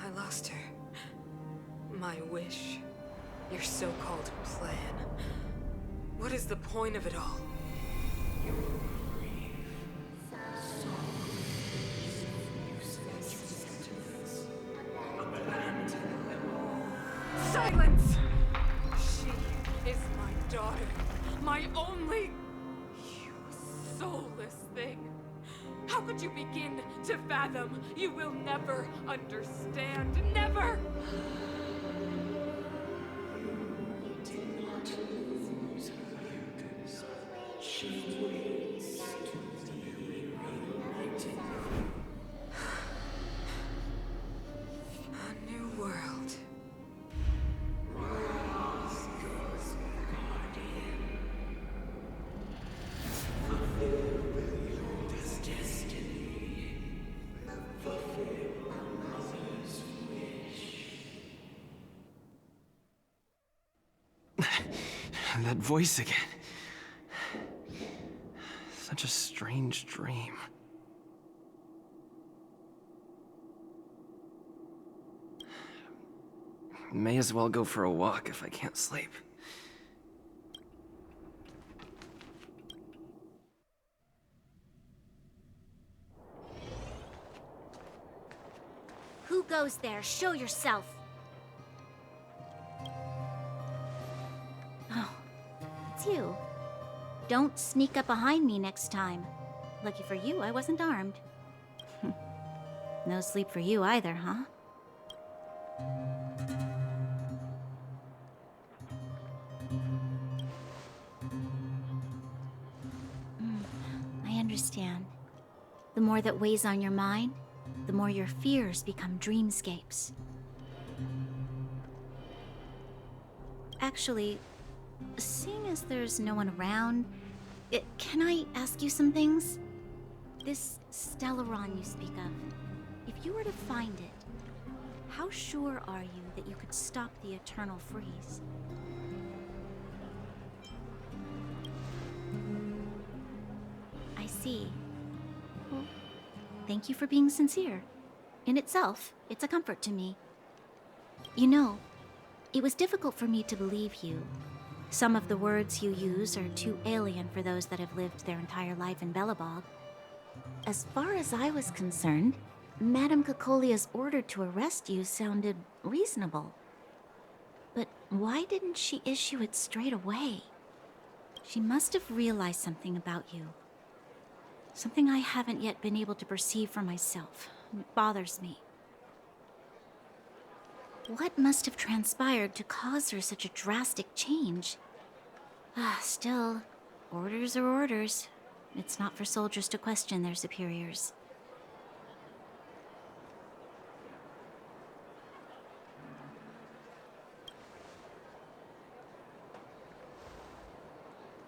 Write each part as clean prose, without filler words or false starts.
I lost her. My wish. Your so-called plan. What is the point of it all? Silence! She is my daughter. My only... You soulless thing. How could you begin to fathom? You will never understand. Never! A new world. That voice again. Such a strange dream. May as well go for a walk if I can't sleep. Who goes there? Show yourself! Oh, it's you. Don't sneak up behind me next time. Lucky for you, I wasn't armed. No sleep for you either, huh? I understand. The more that weighs on your mind, the more your fears become dreamscapes. Actually, seeing as there's no one around, can I ask you some things? This Stellaron you speak of, if you were to find it, how sure are you that you could stop the eternal freeze? I see. Well, thank you for being sincere. In itself, it's a comfort to me. You know, it was difficult for me to believe you. Some of the words you use are too alien for those that have lived their entire life in Belobog. As far as I was concerned, Madame Cocolia's order to arrest you sounded reasonable. But why didn't she issue it straight away? She must have realized something about you. Something I haven't yet been able to perceive for myself. It bothers me. What must have transpired to cause her such a drastic change? Still, orders are orders. It's not for soldiers to question their superiors.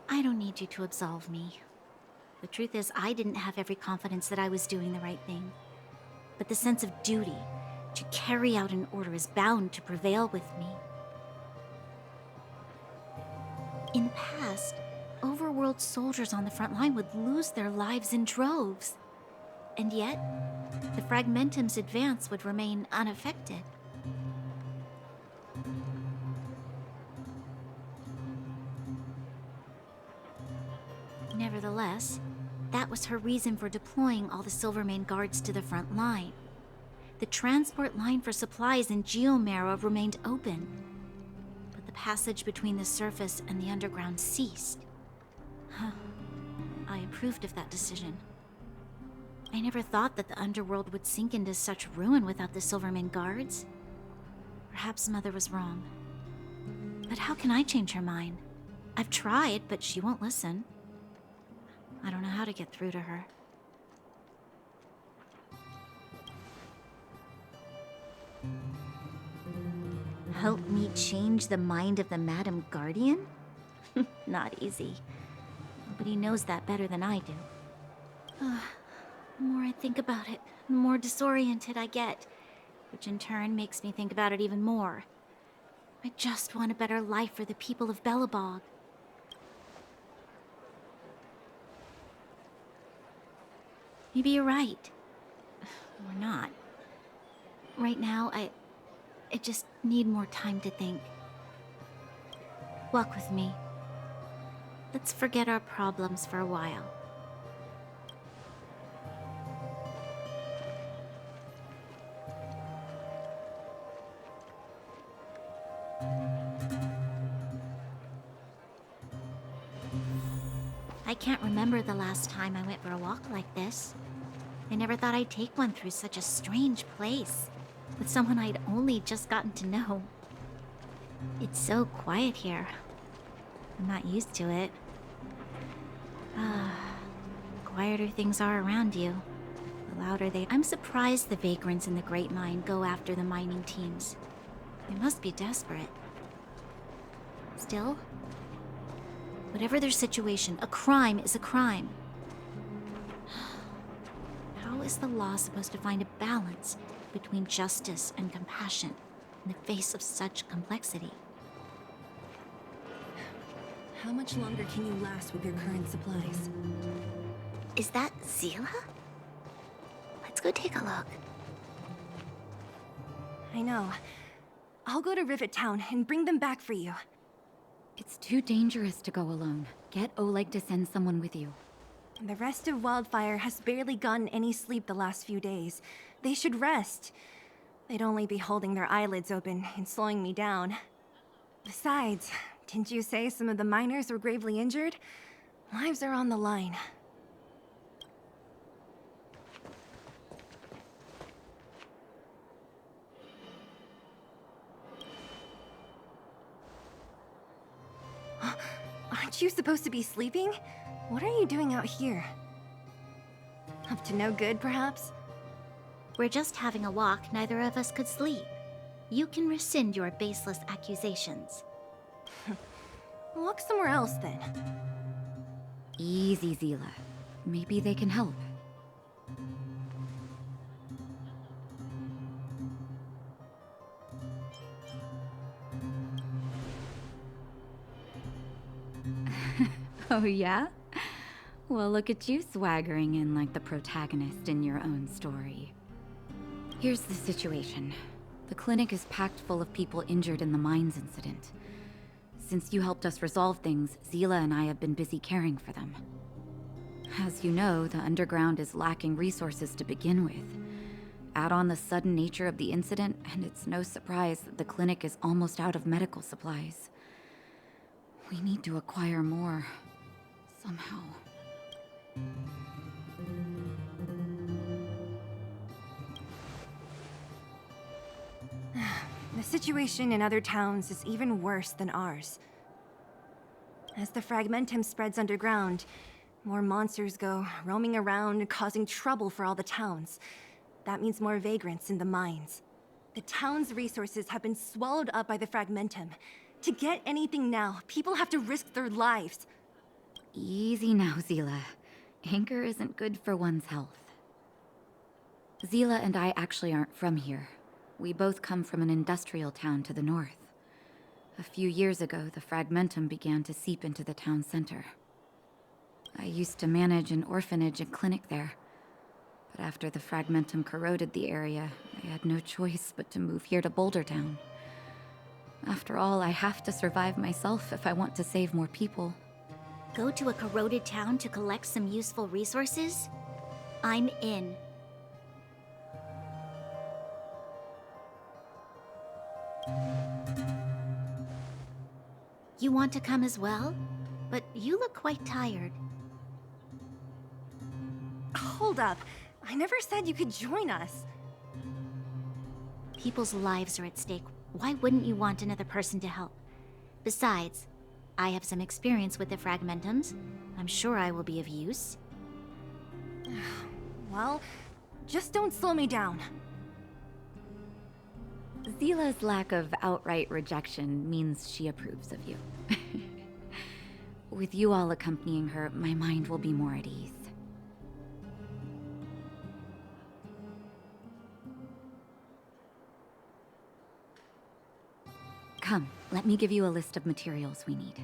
I don't need you to absolve me. The truth is, I didn't have every confidence that I was doing the right thing. But the sense of duty to carry out an order is bound to prevail with me. In the past, overworld soldiers on the front line would lose their lives in droves. And yet, the Fragmentum's advance would remain unaffected. Nevertheless, that was her reason for deploying all the Silvermane guards to the front line. The transport line for supplies in Geomera remained open, but the passage between the surface and the underground ceased. I approved of that decision. I never thought that the underworld would sink into such ruin without the Silvermane guards. Perhaps Mother was wrong. But how can I change her mind? I've tried, but she won't listen. I don't know how to get through to her. Help me change the mind of the Madam Guardian? Not easy. Nobody knows that better than I do. The more I think about it, the more disoriented I get, which in turn makes me think about it even more. I just want a better life for the people of Belobog. Maybe you're right. Or not. Right now, I just need more time to think. Walk with me. Let's forget our problems for a while. I can't remember the last time I went for a walk like this. I never thought I'd take one through such a strange place, with someone I'd only just gotten to know. It's so quiet here. I'm not used to it. Quieter things are around you, the louder they... I'm surprised the vagrants in the Great Mine go after the mining teams. They must be desperate. Still, whatever their situation, a crime is a crime. How is the law supposed to find a balance between justice and compassion in the face of such complexity? How much longer can you last with your current supplies? Is that Zila? Let's go take a look. I know. I'll go to Rivet Town and bring them back for you. It's too dangerous to go alone. Get Oleg to send someone with you. The rest of Wildfire has barely gotten any sleep the last few days. They should rest. They'd only be holding their eyelids open and slowing me down. Besides, didn't you say some of the miners were gravely injured? Lives are on the line. Aren't you supposed to be sleeping? What are you doing out here? Up to no good, perhaps? We're just having a walk, neither of us could sleep. You can rescind your baseless accusations. Walk somewhere else, then. Easy, Zila. Maybe they can help. Oh, yeah? Well, look at you swaggering in like the protagonist in your own story. Here's the situation. The clinic is packed full of people injured in the mines incident. Since you helped us resolve things, Zila and I have been busy caring for them. As you know, the underground is lacking resources to begin with. Add on the sudden nature of the incident, and it's no surprise that the clinic is almost out of medical supplies. We need to acquire more. Somehow. The situation in other towns is even worse than ours. As the fragmentum spreads underground, more monsters go roaming around, causing trouble for all the towns. That means more vagrants in the mines. The town's resources have been swallowed up by the fragmentum. To get anything now, people have to risk their lives. Easy now, Zila. Anger isn't good for one's health. Zila and I actually aren't from here. We both come from an industrial town to the north. A few years ago, the fragmentum began to seep into the town center. I used to manage an orphanage and clinic there. But after the fragmentum corroded the area, I had no choice but to move here to Boulder Town. After all, I have to survive myself if I want to save more people. Go to a corroded town to collect some useful resources? I'm in. You want to come as well? But you look quite tired. Hold up. I never said you could join us. People's lives are at stake. Why wouldn't you want another person to help? Besides, I have some experience with the fragmentums. I'm sure I will be of use. Well, just don't slow me down. Zila's lack of outright rejection means she approves of you. With you all accompanying her, my mind will be more at ease. Come, let me give you a list of materials we need.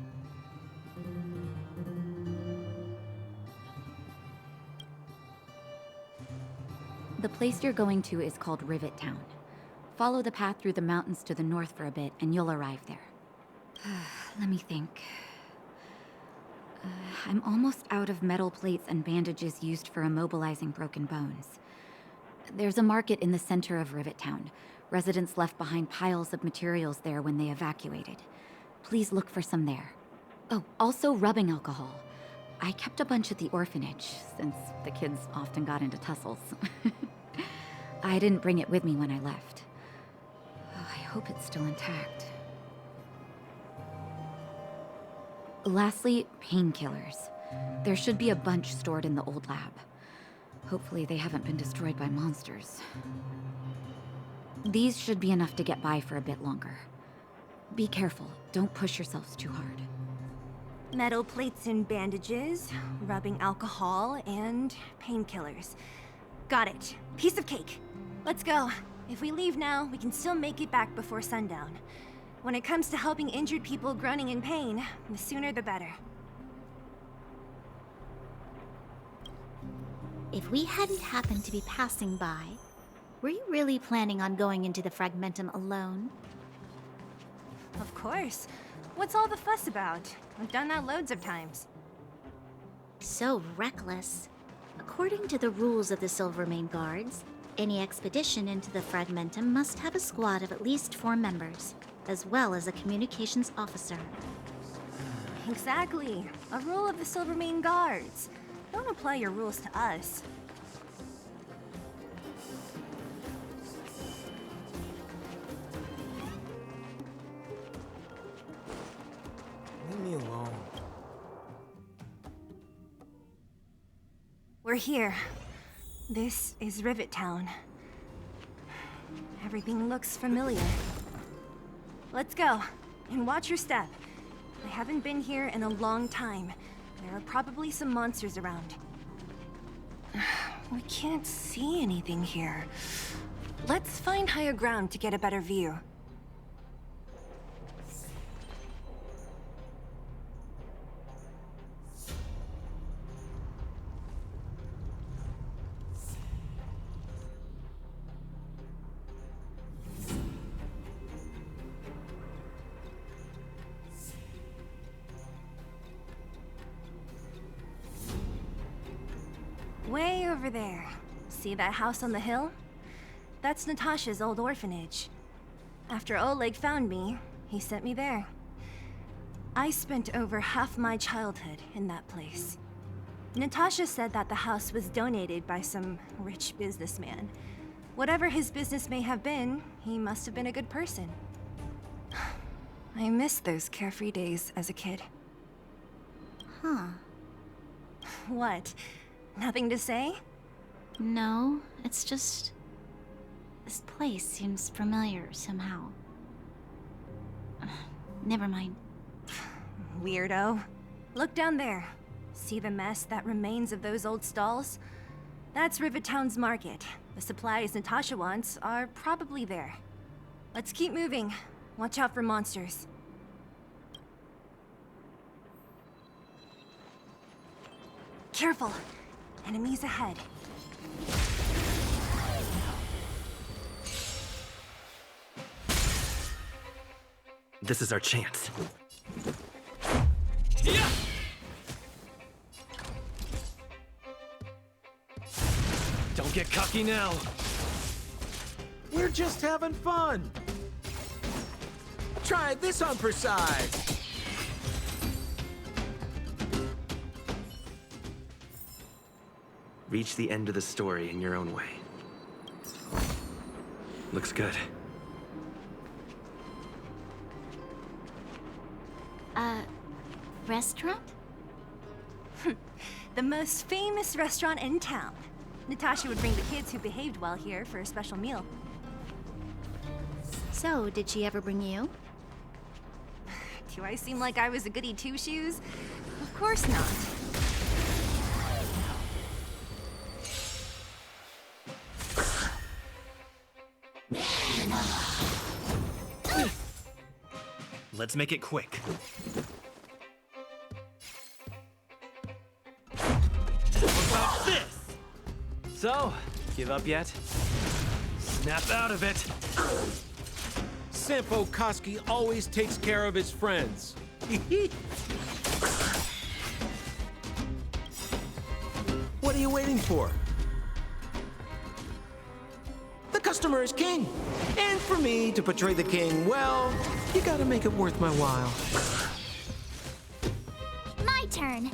The place you're going to is called Rivet Town. Follow the path through the mountains to the north for a bit, and you'll arrive there. Let me think. I'm almost out of metal plates and bandages used for immobilizing broken bones. There's a market in the center of Rivet Town. Residents left behind piles of materials there when they evacuated. Please look for some there. Oh, also rubbing alcohol. I kept a bunch at the orphanage, since the kids often got into tussles. I didn't bring it with me when I left. Oh, I hope it's still intact. Lastly, painkillers. There should be a bunch stored in the old lab. Hopefully they haven't been destroyed by monsters. These should be enough to get by for a bit longer. Be careful, don't push yourselves too hard. Metal plates and bandages, rubbing alcohol, and painkillers. Got it. Piece of cake. Let's go. If we leave now, we can still make it back before sundown. When it comes to helping injured people groaning in pain, the sooner the better. If we hadn't happened to be passing by, were you really planning on going into the Fragmentum alone? Of course. What's all the fuss about? I've done that loads of times. So reckless. According to the rules of the Silvermane Guards, any expedition into the Fragmentum must have a squad of at least 4 members, as well as a communications officer. Exactly. A rule of the Silvermane Guards. Don't apply your rules to us. Leave me alone. We're here. This is Rivet Town. Everything looks familiar. Let's go, and watch your step. I haven't been here in a long time. There are probably some monsters around. We can't see anything here. Let's find higher ground to get a better view. Way over there. See that house on the hill? That's Natasha's old orphanage. After Oleg found me, he sent me there. I spent over half my childhood in that place. Natasha said that the house was donated by some rich businessman. Whatever his business may have been, he must have been a good person. I miss those carefree days as a kid. Huh. What? Nothing to say? No, it's just... this place seems familiar somehow. Never mind. Weirdo. Look down there. See the mess that remains of those old stalls? That's Rivet Town's market. The supplies Natasha wants are probably there. Let's keep moving. Watch out for monsters. Careful! Enemies ahead. This is our chance. Yeah! Don't get cocky now. We're just having fun. Try this on for size. Reach the end of the story in your own way. Looks good. Restaurant? The most famous restaurant in town. Natasha would bring the kids who behaved well here for a special meal. So, did she ever bring you? Do I seem like I was a goody two-shoes? Of course not. Let's make it quick. What about this? So, give up yet? Snap out of it! Sampo Koski always takes care of his friends. What are you waiting for? The customer is king. And for me to portray the king, well, you gotta make it worth my while. My turn.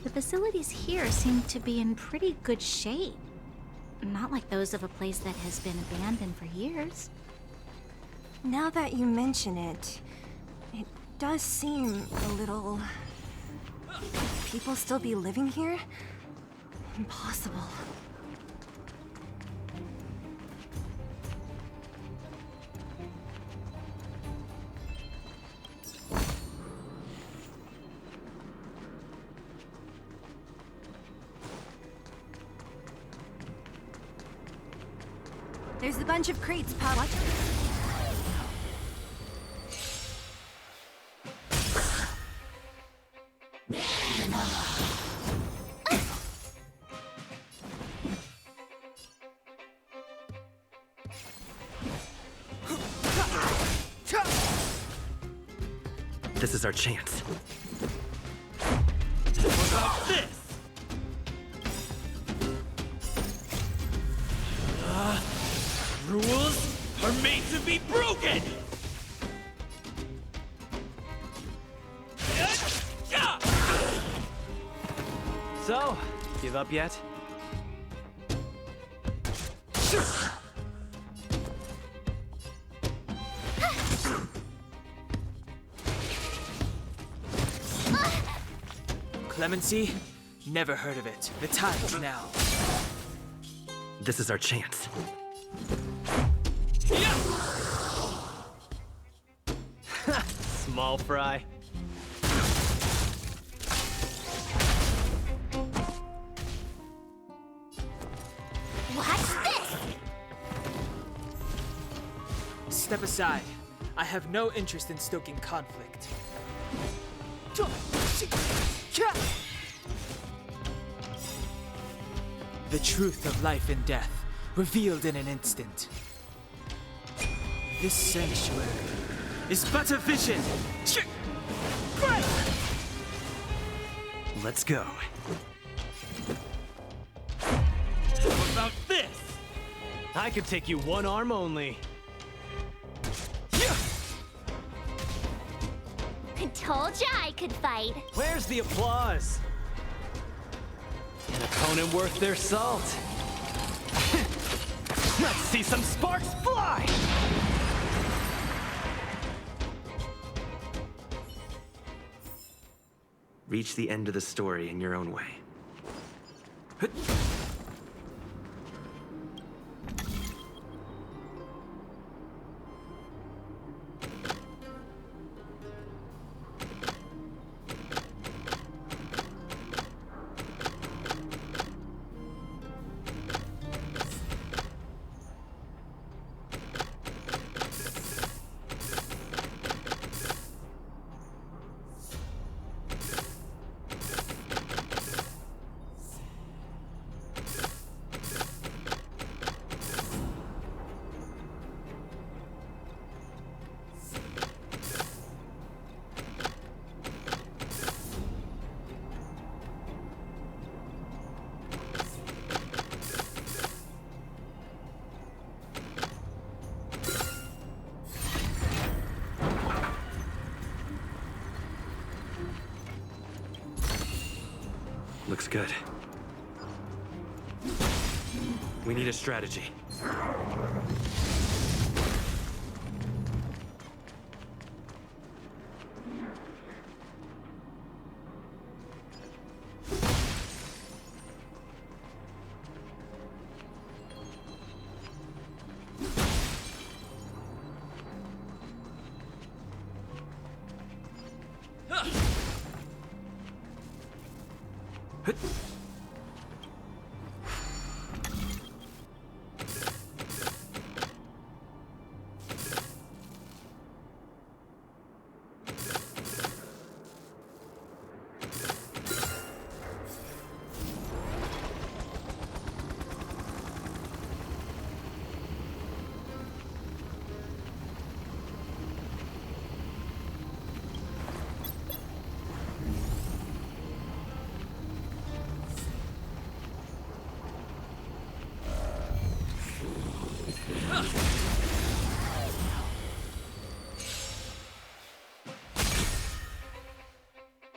The facilities here seem to be in pretty good shape. Not like those of a place that has been abandoned for years. Now that you mention it, it does seem a little People still be living here? Impossible. There's a bunch of crates piled. This is our chance. What about this? Rules are made to be broken! So, give up yet? Clemency? Never heard of it. The time's now. This is our chance. Small fry. What's this? Step aside. I have no interest in stoking conflict. The truth of life and death, revealed in an instant. This sanctuary is but a vision. Let's go. What about this? I could take you one arm only. Told ya I could fight. Where's the applause? An opponent worth their salt. Let's see some sparks fly! Reach the end of the story in your own way. Looks good. We need a strategy.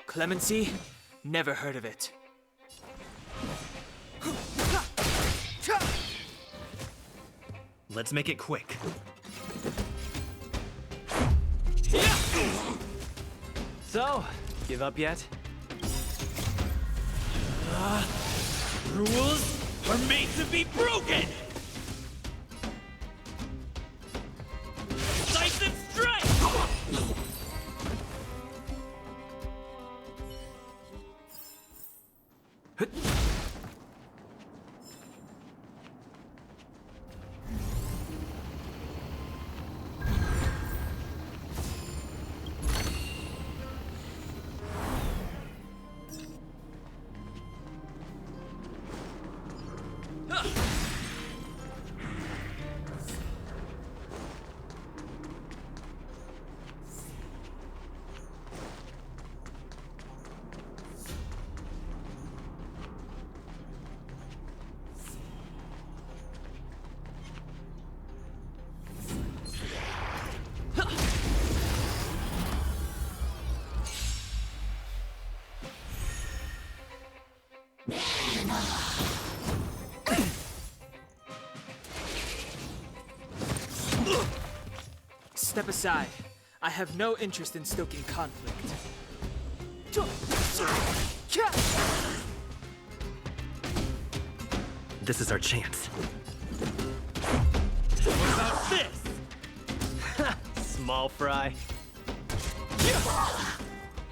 Clemency? Never heard of it. Let's make it quick. So, give up yet? Rules are made to be broken! Decisive strike! Step aside. I have no interest in stoking conflict. This is our chance. What about this? Small fry.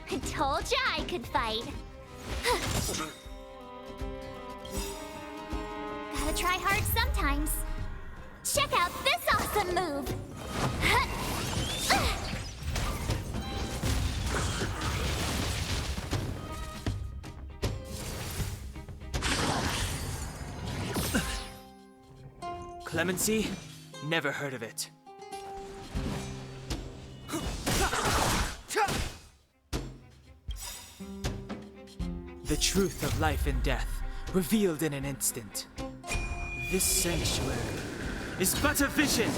I told ya I could fight. Gotta try hard sometimes. Check out this awesome move! Clemency? Never heard of it. The truth of life and death, revealed in an instant. This sanctuary is but a vision.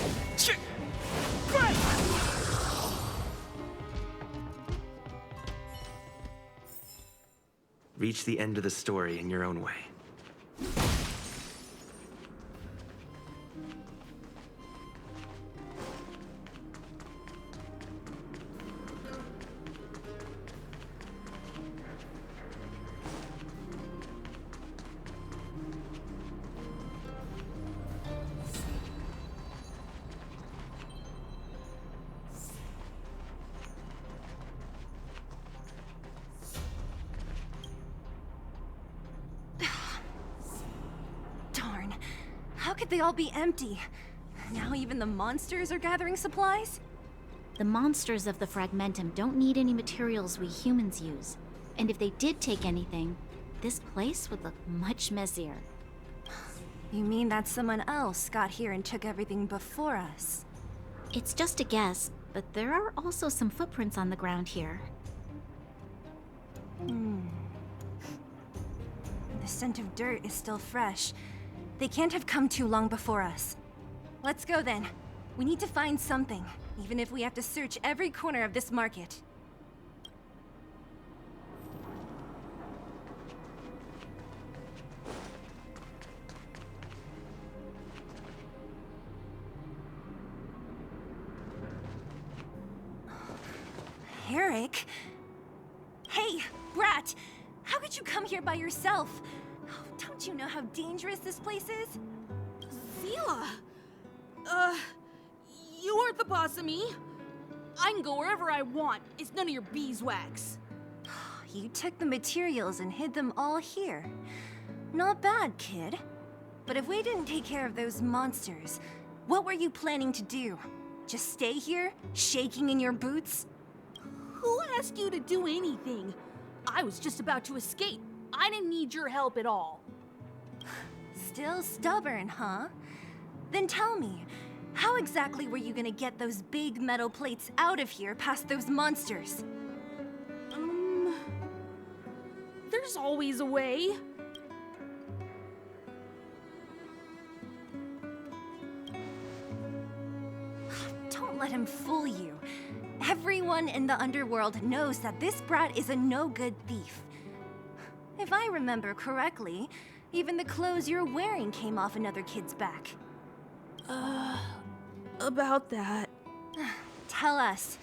Reach the end of the story in your own way. Darn. How could they all be empty? Now even the monsters are gathering supplies? The monsters of the Fragmentum don't need any materials we humans use. And if they did take anything, this place would look much messier. You mean that someone else got here and took everything before us? It's just a guess, but there are also some footprints on the ground here. The scent of dirt is still fresh. They can't have come too long before us. Let's go then. We need to find something, even if we have to search every corner of this market. Eric? Hey, Brat! How could you come here by yourself? Oh, don't you know how dangerous this place is? Zila! You aren't the boss of me. I can go wherever I want. It's none of your beeswax. You took the materials and hid them all here. Not bad, kid. But if we didn't take care of those monsters, what were you planning to do? Just stay here, shaking in your boots? Who asked you to do anything? I was just about to escape. I didn't need your help at all. Still stubborn, huh? Then tell me, how exactly were you gonna get those big metal plates out of here past those monsters? There's always a way. Don't let him fool you. Everyone in the underworld knows that this brat is a no-good thief. If I remember correctly, even the clothes you're wearing came off another kid's back. About that. Tell us,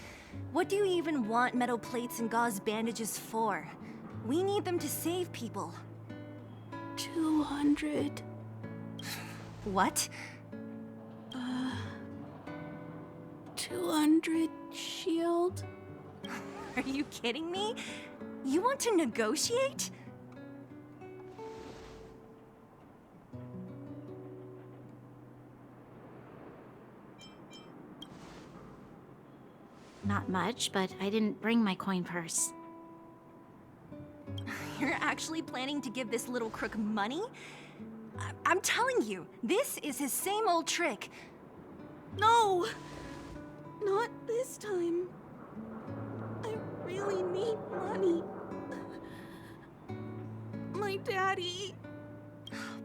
what do you even want metal plates and gauze bandages for? We need them to save people. 200. What? 200 shield. Are you kidding me? You want to negotiate? Not much, but I didn't bring my coin purse. You're actually planning to give this little crook money? I'm telling you, this is his same old trick. No! Not this time. I really need money. My daddy.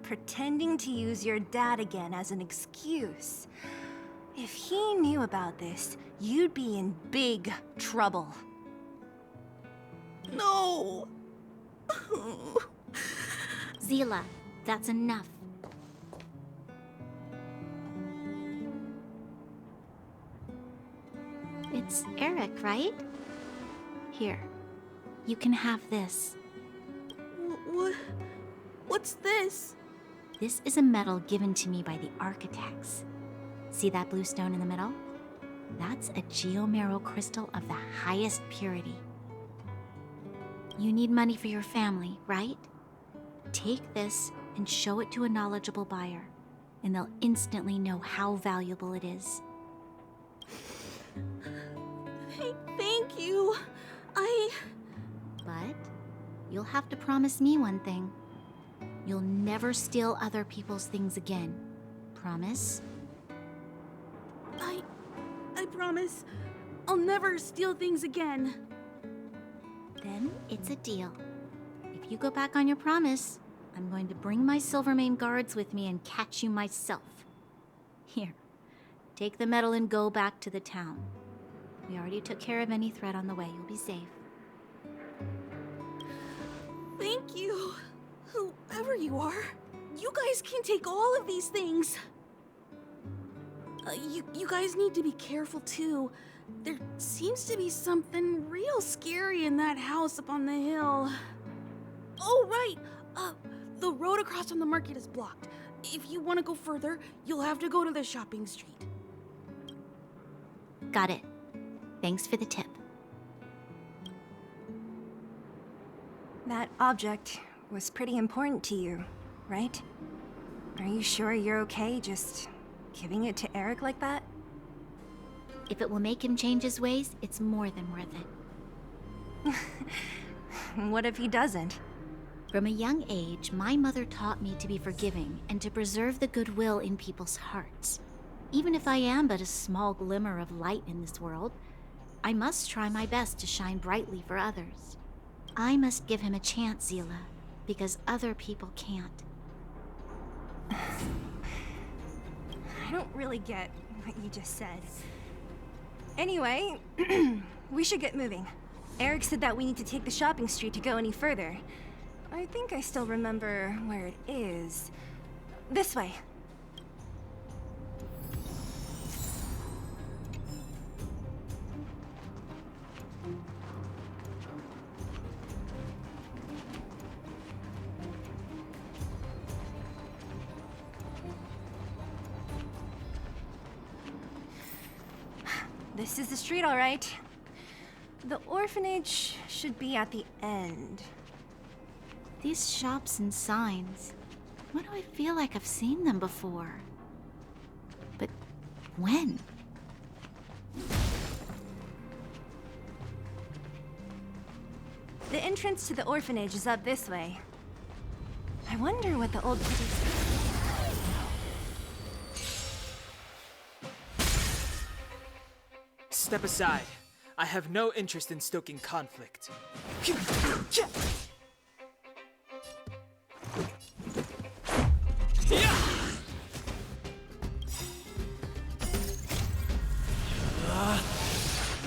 Pretending to use your dad again as an excuse. If he knew about this, you'd be in big trouble. No! Zila, that's enough. It's Eric, right? Here, you can have this. What's this? This is a medal given to me by the architects. See that blue stone in the middle? That's a geomerald crystal of the highest purity. You need money for your family, right? Take this and show it to a knowledgeable buyer, and they'll instantly know how valuable it is. Thank you. But you'll have to promise me one thing. You'll never steal other people's things again. Promise? I promise. I'll never steal things again. Then it's a deal. If you go back on your promise, I'm going to bring my Silvermane guards with me and catch you myself. Here, take the medal and go back to the town. We already took care of any threat on the way. You'll be safe. Thank you. Whoever you are, you guys can take all of these things. You guys need to be careful too. There seems to be something real scary in that house up on the hill. Oh, right. The road across from the market is blocked. If you want to go further, you'll have to go to the shopping street. Got it. Thanks for the tip. That object was pretty important to you, right? Are you sure you're okay just giving it to Eric like that? If it will make him change his ways, it's more than worth it. What if he doesn't? From a young age, my mother taught me to be forgiving and to preserve the goodwill in people's hearts. Even if I am but a small glimmer of light in this world, I must try my best to shine brightly for others. I must give him a chance, Zila, because other people can't. I don't really get what you just said. Anyway, we should get moving. Eric said that we need to take the shopping street to go any further. I think I still remember where it is. This way. This is the street, all right. The orphanage should be at the end. These shops and signs, why do I feel like I've seen them before? But when? The entrance to the orphanage is up this way. I wonder what the old lady's... Step aside. I have no interest in stoking conflict.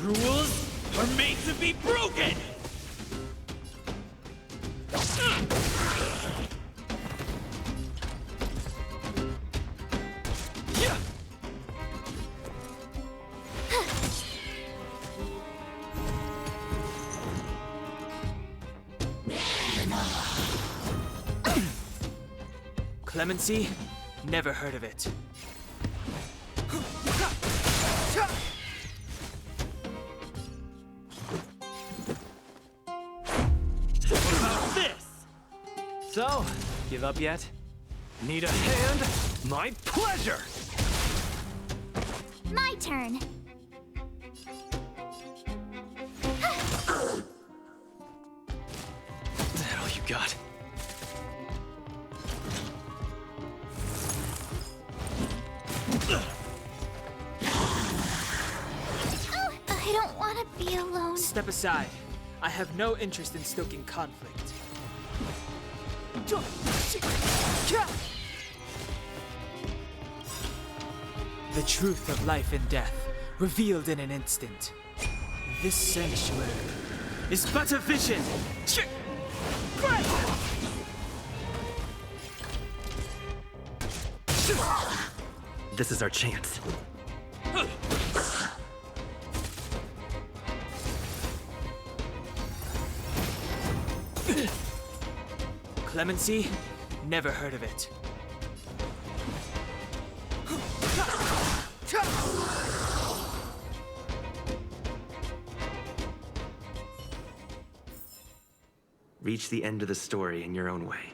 Rules are made to be broken! Clemency? Never heard of it. What about this? So, give up yet? Need a hand? My pleasure! My turn. Is that all you got? I don't want to be alone. Step aside. I have no interest in stoking conflict. The truth of life and death, revealed in an instant. This sanctuary is but a vision. This is our chance. Clemency? Never heard of it. Reach the end of the story in your own way.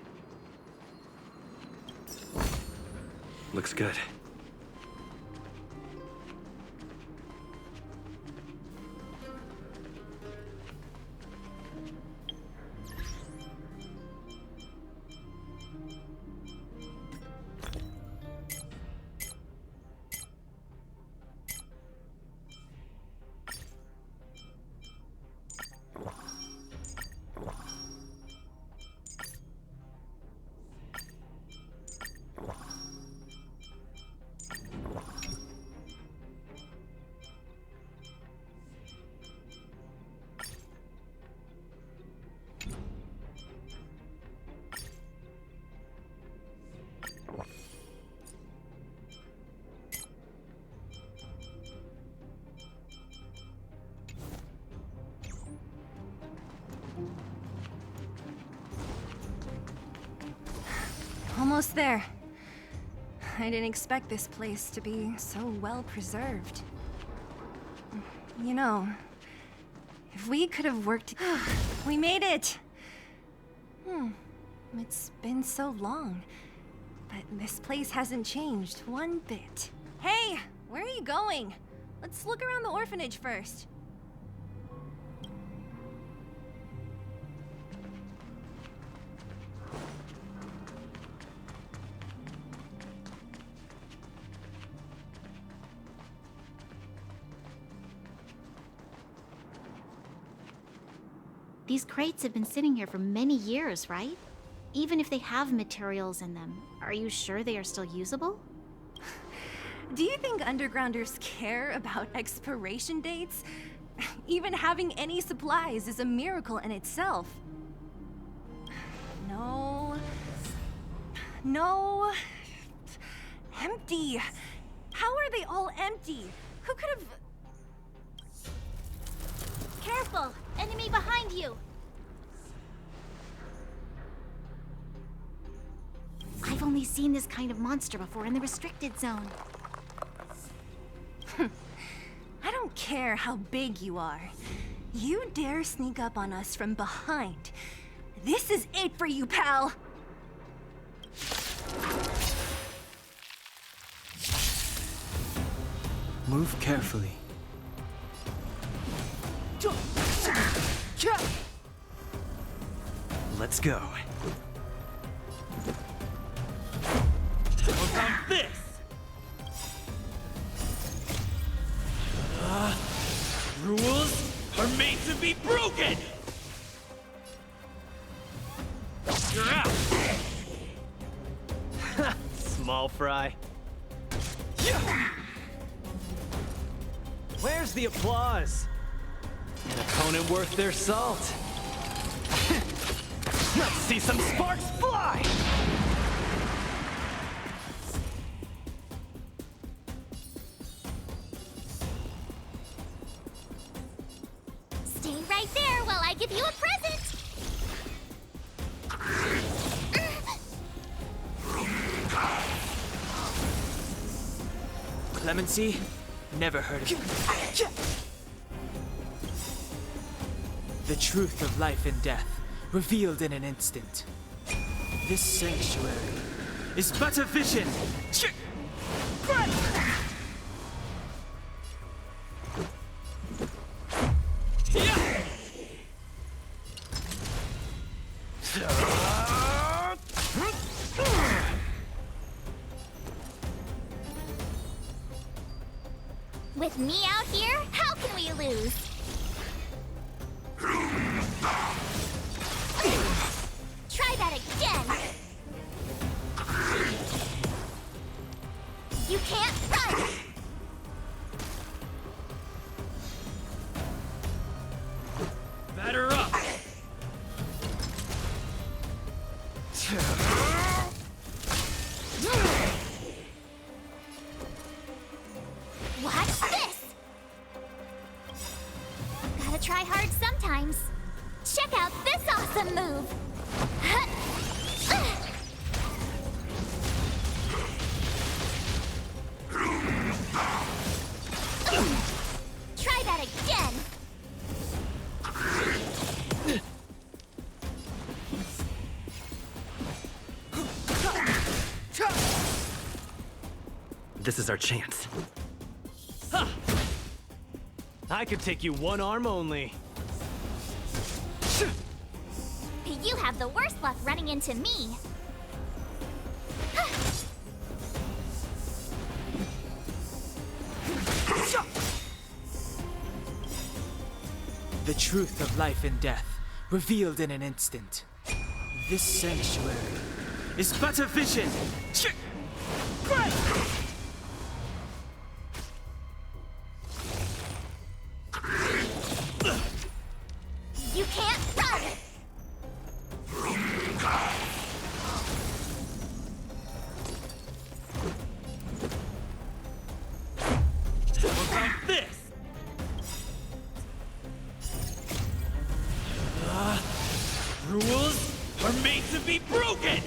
Looks good. Almost there. I didn't expect this place to be so well preserved. You know, if we could have worked... We made it! It's been so long, but this place hasn't changed one bit. Hey, where are you going? Let's look around the orphanage first. These crates have been sitting here for many years, right? Even if they have materials in them, are you sure they are still usable? Do you think undergrounders care about expiration dates? Even having any supplies is a miracle in itself. No. No. Empty. How are they all empty? Who could have... Careful! Enemy behind you! I've only seen this kind of monster before in the restricted zone. I don't care how big you are. You dare sneak up on us from behind. This is it for you, pal! Move carefully. Let's go. What about this? Rules are made to be broken! You're out! Small fry. Where's the applause? An opponent worth their salt. Let's see some sparks fly! Stay right there while I give you a present! Clemency? Never heard of it. The truth of life and death, revealed in an instant. This sanctuary is but a vision. With me out here, how can we lose? Try that again! You can't run! Batter up! Watch this! Gotta try hard sometimes. Check out this awesome move! Try that again! This is our chance. I could take you one arm only. You have the worst luck running into me. The truth of life and death, revealed in an instant. This sanctuary is but a vision. You can't run! What about this? Rules are made to be broken!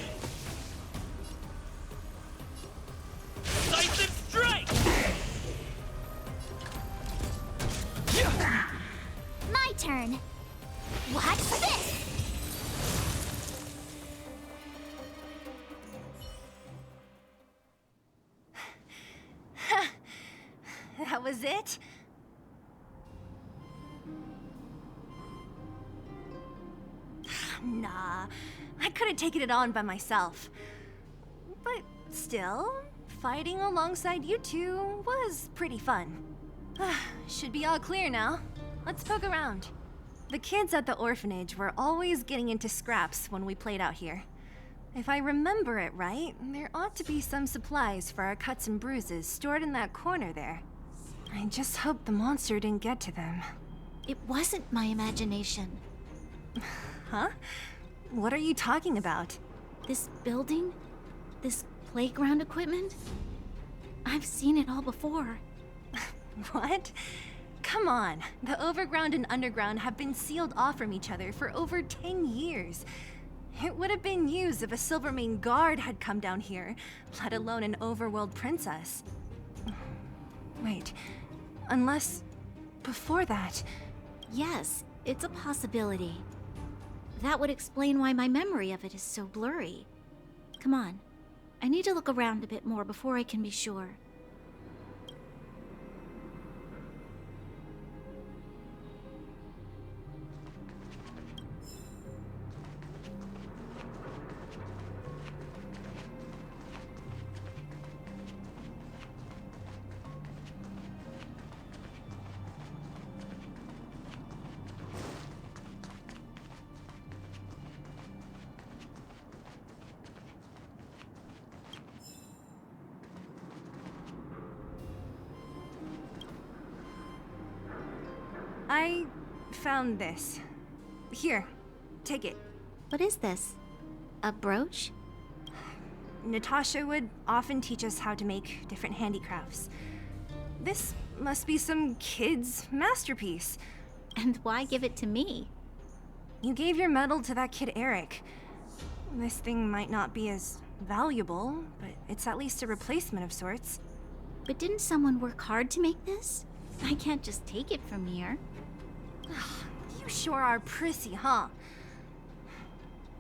Decisive strike! My turn. Watch this! That was it? Nah, I couldn't taken it on by myself. But still, fighting alongside you two was pretty fun. Should be all clear now. Let's poke around. The kids at the orphanage were always getting into scraps when we played out here. If I remember it right, there ought to be some supplies for our cuts and bruises stored in that corner there. I just hope the monster didn't get to them. It wasn't my imagination. Huh? What are you talking about? This building? This playground equipment? I've seen it all before. What? Come on. The overground and underground have been sealed off from each other for over 10 years. It would have been used if a Silvermane guard had come down here, let alone an overworld princess. Wait, unless before that... Yes, it's a possibility. That would explain why my memory of it is so blurry. Come on. I need to look around a bit more before I can be sure. I found this. Here, take it. What is this? A brooch? Natasha would often teach us how to make different handicrafts. This must be some kid's masterpiece. And why give it to me? You gave your medal to that kid Eric. This thing might not be as valuable, but it's at least a replacement of sorts. But didn't someone work hard to make this? I can't just take it from here. You sure are prissy, huh?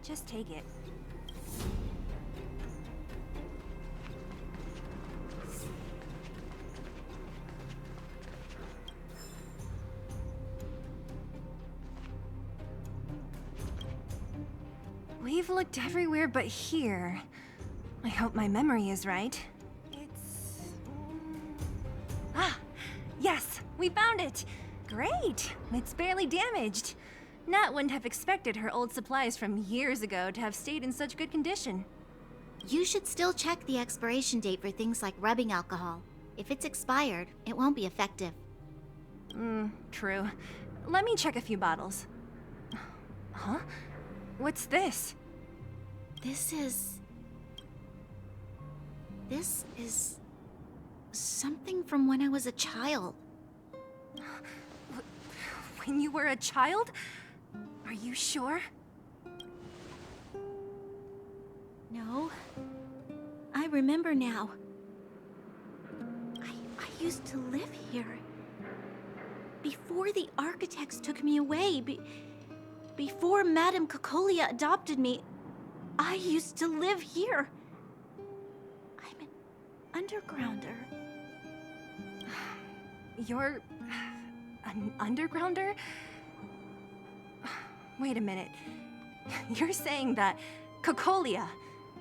Just take it. We've looked everywhere but here. I hope my memory is right. It's... Ah! Yes! We found it! Great! It's barely damaged. Nat wouldn't have expected her old supplies from years ago to have stayed in such good condition. You should still check the expiration date for things like rubbing alcohol. If it's expired, it won't be effective. True. Let me check a few bottles. Huh? What's this? This is something from when I was a child. When you were a child? Are you sure? No. I remember now. I used to live here. Before the architects took me away, before Madame Cocolia adopted me, I used to live here. I'm an undergrounder. You're... an undergrounder? Wait a minute. You're saying that Cocolia,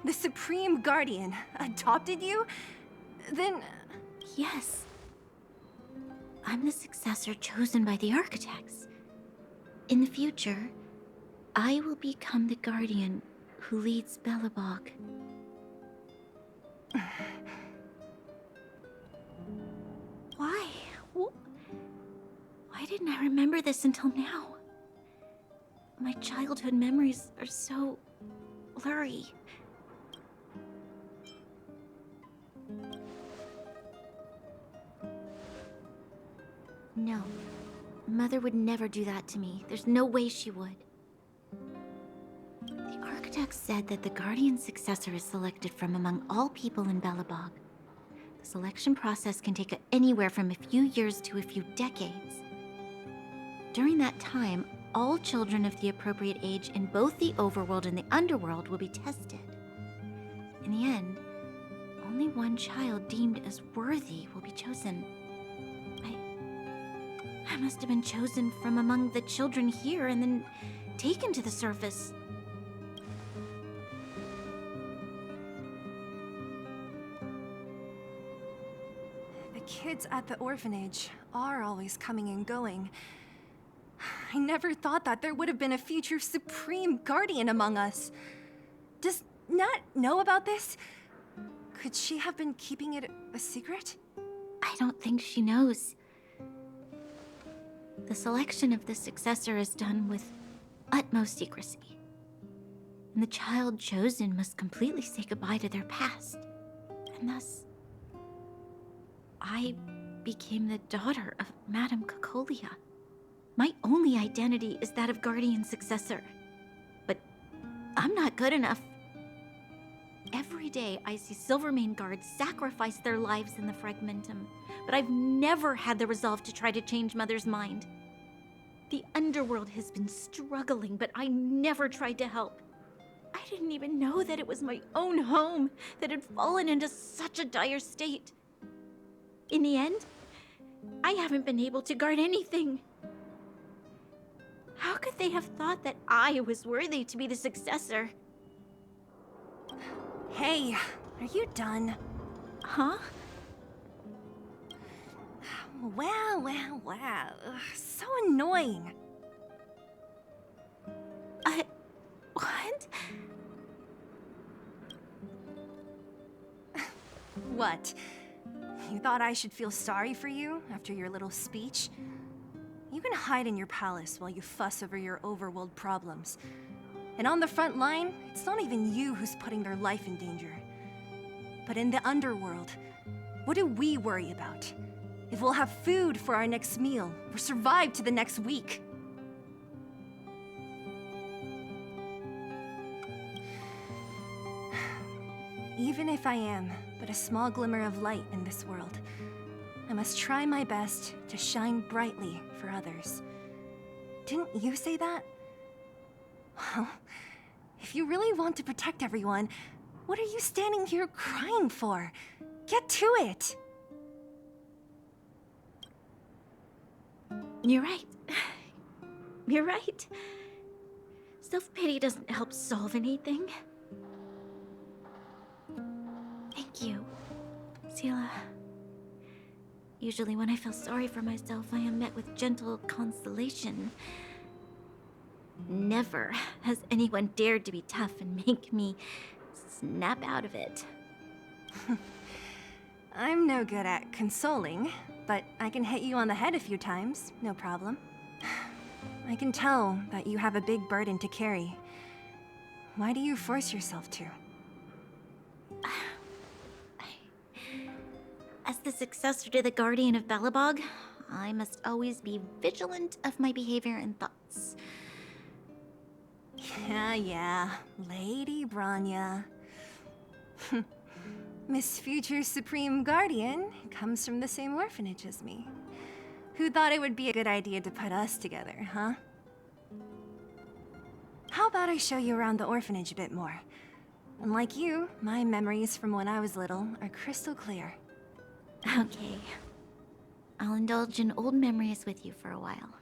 the Supreme Guardian, adopted you? Then... Yes. I'm the successor chosen by the architects. In the future, I will become the guardian who leads Belobog. Why? Why didn't I remember this until now? My childhood memories are so blurry. No. Mother would never do that to me. There's no way she would. The architect said that the Guardian's successor is selected from among all people in Belobog. The selection process can take anywhere from a few years to a few decades. During that time, all children of the appropriate age in both the overworld and the underworld will be tested. In the end, only one child deemed as worthy will be chosen. I must have been chosen from among the children here and then taken to the surface. The kids at the orphanage are always coming and going. I never thought that there would have been a future Supreme Guardian among us. Does Nat know about this? Could she have been keeping it a secret? I don't think she knows. The selection of the successor is done with utmost secrecy. And the child chosen must completely say goodbye to their past. And thus, I became the daughter of Madame Cocolia. My only identity is that of Guardian Successor. But I'm not good enough. Every day I see Silvermane guards sacrifice their lives in the Fragmentum, but I've never had the resolve to try to change Mother's mind. The underworld has been struggling, but I never tried to help. I didn't even know that it was my own home that had fallen into such a dire state. In the end, I haven't been able to guard anything. How could they have thought that I was worthy to be the successor? Hey, are you done? Huh? Wow. So annoying. What? What? You thought I should feel sorry for you after your little speech? You can hide in your palace while you fuss over your overworld problems. And on the front line, it's not even you who's putting their life in danger. But in the underworld, what do we worry about? If we'll have food for our next meal, or survive to the next week. Even if I am but but a small glimmer of light in this world. I must try my best to shine brightly for others. Didn't you say that? Well, if you really want to protect everyone, what are you standing here crying for? Get to it! You're right. You're right. Self-pity doesn't help solve anything. Thank you, Sela. Usually when I feel sorry for myself, I am met with gentle consolation. Never has anyone dared to be tough and make me snap out of it. I'm no good at consoling, but I can hit you on the head a few times, no problem. I can tell that you have a big burden to carry. Why do you force yourself to? As the successor to the Guardian of Balabog, I must always be vigilant of my behavior and thoughts. Yeah, Lady Branya. Miss Future Supreme Guardian comes from the same orphanage as me. Who thought it would be a good idea to put us together, huh? How about I show you around the orphanage a bit more? Unlike you, my memories from when I was little are crystal clear. Okay. I'll indulge in old memories with you for a while.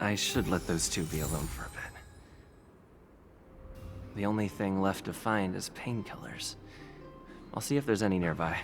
I should let those two be alone for a bit. The only thing left to find is painkillers. I'll see if there's any nearby.